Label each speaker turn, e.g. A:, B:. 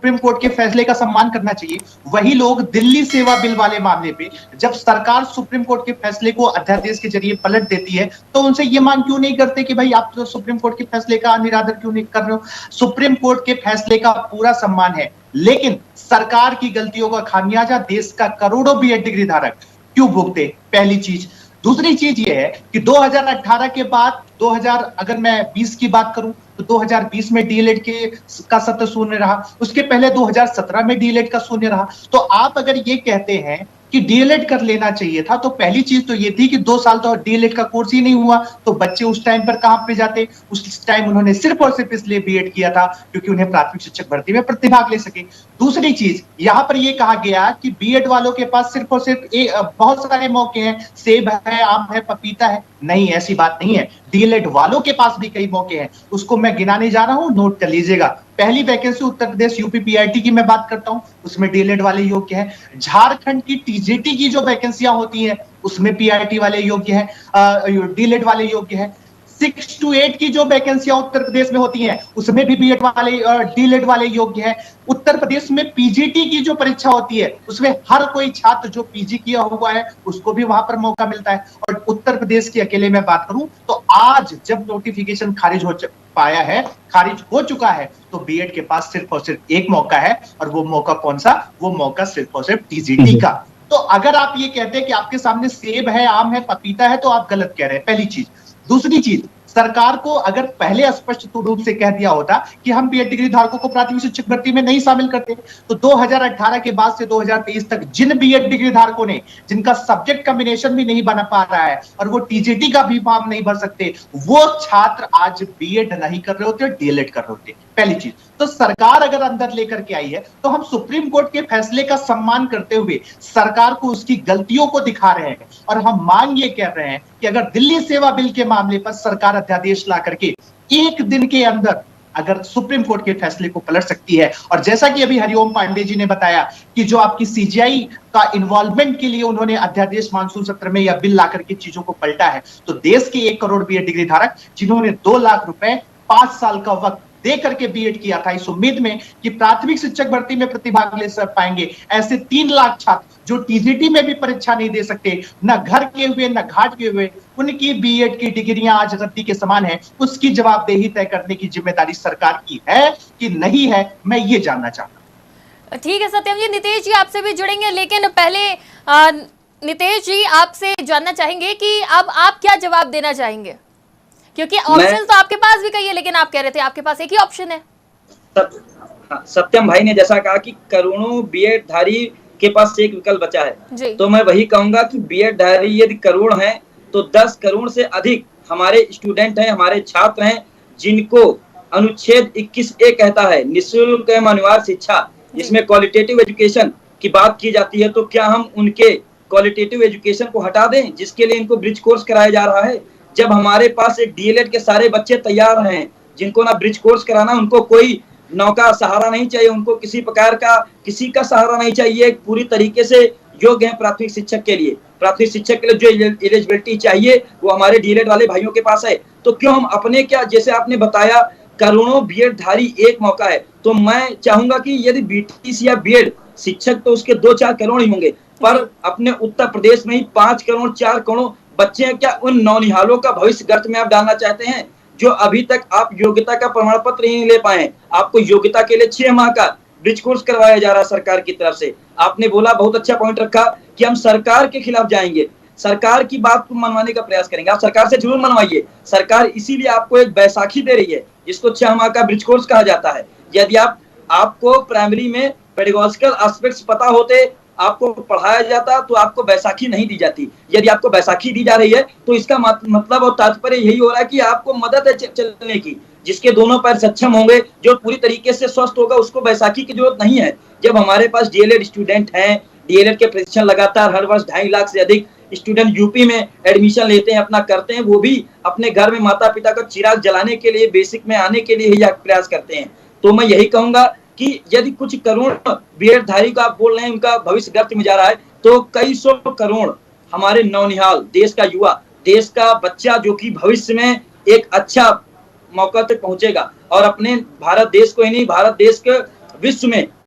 A: Supreme court के फैसले का सम्मान करना चाहिए। वही लोग दिल्ली सेवा बिल वाले मामले पे जब सरकार सुप्रीम कोर्ट के फैसले को अध्यादेश के जरिए पलट देती है तो उनसे ये मांग क्यों नहीं करते कि भाई आप तो सुप्रीम कोर्ट के फैसले का निरादर क्यों नहीं कर रहे हो। सुप्रीम कोर्ट के फैसले का पूरा सम्मान है, लेकिन सरकार की गलतियों का खामियाजा देश का करोड़ों बीएड डिग्री धारक क्यों भुगते, पहली चीज। दूसरी चीज ये है कि 2018 के बाद 2000 अगर मैं 20 की बात करूं तो 2020 में डीएलएड का सत्र शून्य रहा, उसके पहले 2017 में डीएलएड का शून्य रहा। तो आप अगर ये कहते हैं कि डीएलएड कर लेना चाहिए था, तो पहली चीज तो ये थी कि 2 साल तो डीएलएड का कोर्स ही नहीं हुआ, तो बच्चे उस टाइम पर कहां पे जाते। उस टाइम उन्होंने सिर्फ और सिर्फ इसलिए बीएड किया था क्योंकि उन्हें प्राथमिक शिक्षक भर्ती में प्रतिभाग ले सके। दूसरी चीज, यहां पर यह कहा गया कि बीएड वालों के पास सिर्फ और सिर्फ बहुत सारे मौके हैं, सेब है, आम है, पपीता है। नहीं, ऐसी बात नहीं है। डीएलएड वालों के पास भी कई मौके हैं, उसको मैं गिनाने जा रहा हूं, नोट कर लीजिएगा। पहली vacancy Uttar Pradesh UP PIT की मैं बात करता हूं, उसमें डीएलएड वाले योग्य हैं। झारखंड की टीजेटी की जो वैकेंसियां होती हैं उसमें पीआईटी वाले योग्य हैं, डीएलएड वाले योग्य हैं। 6 to 8 की जो वैकेंसियां उत्तर प्रदेश में होती हैं उसमें भी बीएड वाले डीएलएड वाले योग्य हैं। उत्तर प्रदेश में पीजीटी की जो परीक्षा होती है उसमें हर कोई छात्र जो पीजी किया हुआ है उसको भी वहां पर मौका मिलता है। और उत्तर प्रदेश की अकेले में बात करूं तो आज जब नोटिफिकेशन खारिज हो चुका है तो बीएड के पास सिर्फ और सिर्फ एक मौका है, और वो मौका कौन सा, वो मौका सिर्फ और सिर्फ टीजीटी का। तो अगर आप ये कहते हैं कि आपके सामने सेब है, आम है, पपीता है, तो आप गलत कह रहे हैं, पहली चीज। दूसरी चीज, सरकार को अगर पहले स्पष्ट रूप से कह दिया होता कि हम बीएड डिग्री धारकों को प्राथमिक शिक्षक भर्ती में नहीं शामिल करते, तो 2018 के बाद से 2023 तक जिन बीएड डिग्री धारकों ने, जिनका सब्जेक्ट कॉम्बिनेशन भी नहीं बना पा रहा है और वो टीजीटी का भी फॉर्म नहीं भर सकते, वो छात्र आज बीएड नहीं कर रहे होते, डीएलएड कर रहे होते। पहली चीज तो सरकार अगर अंदर लेकर के आई है तो हम सुप्रीम कोर्ट के फैसले का सम्मान करते हुए सरकार को उसकी गलतियों को दिखा रहे हैं, और हम मांग ये कर रहे हैं कि अगर दिल्ली सेवा बिल के मामले पर सरकार अध्यादेश ला करके 1 दिन के अंदर अगर सुप्रीम कोर्ट के फैसले को पलट सकती है, और जैसा कि अभी हरिओम पांडे जी ने बताया कि जो आपकी सीजीआई का इन्वॉल्वमेंट के लिए उन्होंने अध्यादेश मानसून सत्र में या बिल ला करके चीजों को पलटा है, तो देश के 1 करोड़ बीएड डिग्री धारक जिन्होंने 2 लाख रुपए 5 साल का वक्त दे करके बीएड किया था इस उम्मीद में कि प्राथमिक शिक्षक भर्ती में प्रतिभाग ले पाएंगे, ऐसे 3 लाख छात्र जो टीजीटी में भी परीक्षा नहीं दे सकते, न घर के हुए न घाट के हुए, उनकी बीएड की डिग्रियां आज रद्दी के समान है। उसकी जवाबदेही तय करने की जिम्मेदारी सरकार की है कि नहीं है, मैं ये जानना चाहता हूं।
B: ठीक है सत्यम जी, नितेश जी आपसे भी जुड़ेंगे, लेकिन पहले नितेश जी आपसे जानना चाहेंगे कि अब आप क्या जवाब देना चाहेंगे, क्योंकि ऑप्शन तो आपके पास भी कई है, लेकिन आप कह रहे थे आपके पास एक ही ऑप्शन है।
C: सत्यम भाई ने जैसा कहा कि करोड़ों बीएड धारी के पास एक विकल्प बचा है, तो मैं वही कहूंगा कि बीएड धारी यदि करोड़ हैं तो 10 करोड़ से अधिक हमारे स्टूडेंट हैं, हमारे छात्र हैं, जिनको अनुच्छेद 21A कहता है निःशुल्क एवं अनिवार्य शिक्षा, जिसमें क्वालिटेटिव एजुकेशन की बात की जाती है। तो क्या हम उनके क्वालिटेटिव एजुकेशन को हटा दें जिसके लिए इनको ब्रिज कोर्स कराया जा रहा है, जब हमारे पास एक डीएलएड के सारे बच्चे तैयार हैं जिनको ना ब्रिज कोर्स कराना, उनको कोई नौका सहारा नहीं चाहिए, उनको किसी प्रकार का किसी का सहारा नहीं चाहिए, पूरी तरीके से योग्य है प्राथमिक शिक्षक के लिए। प्राथमिक शिक्षक के लिए जो एलिजिबिलिटी चाहिए वो हमारे डीएलएड वाले भाइयों के पास है। तो क्यों हम अपने, क्या जैसे आपने बताया करोड़ों बीएड धारी एक मौका है, तो मैं चाहूंगा कि यदि बीटीसी या बीएड शिक्षक तो उसके 2-4 करोड़ ही होंगे, पर अपने उत्तर प्रदेश में ही 5 करोड़ 4 करोड़ बच्चे हैं। क्या उन नौनिहालों का भविष्य गर्त में आप डालना चाहते हैं जो अभी तक आप योग्यता का प्रमाण पत्र ही नहीं ले पाए? आपको योग्यता के लिए 6 माह का ब्रिज कोर्स करवाया जा रहा है सरकार की तरफ से। आपने बोला, बहुत अच्छा पॉइंट रखा कि हम सरकार के खिलाफ जाएंगे, सरकार की बात को मनवाने का प्रयास करेंगे। आप सरकार से जरूर मनवाइए, सरकार इसीलिए आपको एक बैसाखी दे रही है जिसको 6 माह का ब्रिज कोर्स कहा जाता है। यदि आपको प्राइमरी में पेडागोजिकल एस्पेक्ट्स पता होते, आपको पढ़ाया जाता, तो आपको बैसाखी नहीं दी जाती। यदि आपको बैसाखी दी जा रही है तो इसका मतलब और तात्पर्य यही हो रहा है कि आपको मदद है चलने की। जिसके दोनों पैर सक्षम होंगे, जो पूरी तरीके से स्वस्थ होगा, उसको बैसाखी की जरूरत नहीं है। जब हमारे पास डीएलएड स्टूडेंट हैं, डीएलएड के प्रशिक्षण लगातार हर वर्ष 2.5 लाख से अधिक स्टूडेंट यूपी में एडमिशन लेते हैं, अपना करते हैं, वो भी अपने घर में माता पिता का चिराग जलाने के लिए, बेसिक में आने के लिए ही प्रयास करते हैं। तो मैं यही कहूंगा कि यदि कुछ करोड़ बीएड धारी का आप बोल रहे हैं उनका भविष्य गर्त में जा रहा है, तो कई 100 करोड़ हमारे नौनिहाल, देश का युवा, देश का बच्चा जो कि भविष्य में एक अच्छा मौका तक पहुंचेगा और अपने भारत देश को ही नहीं, भारत देश के विश्व में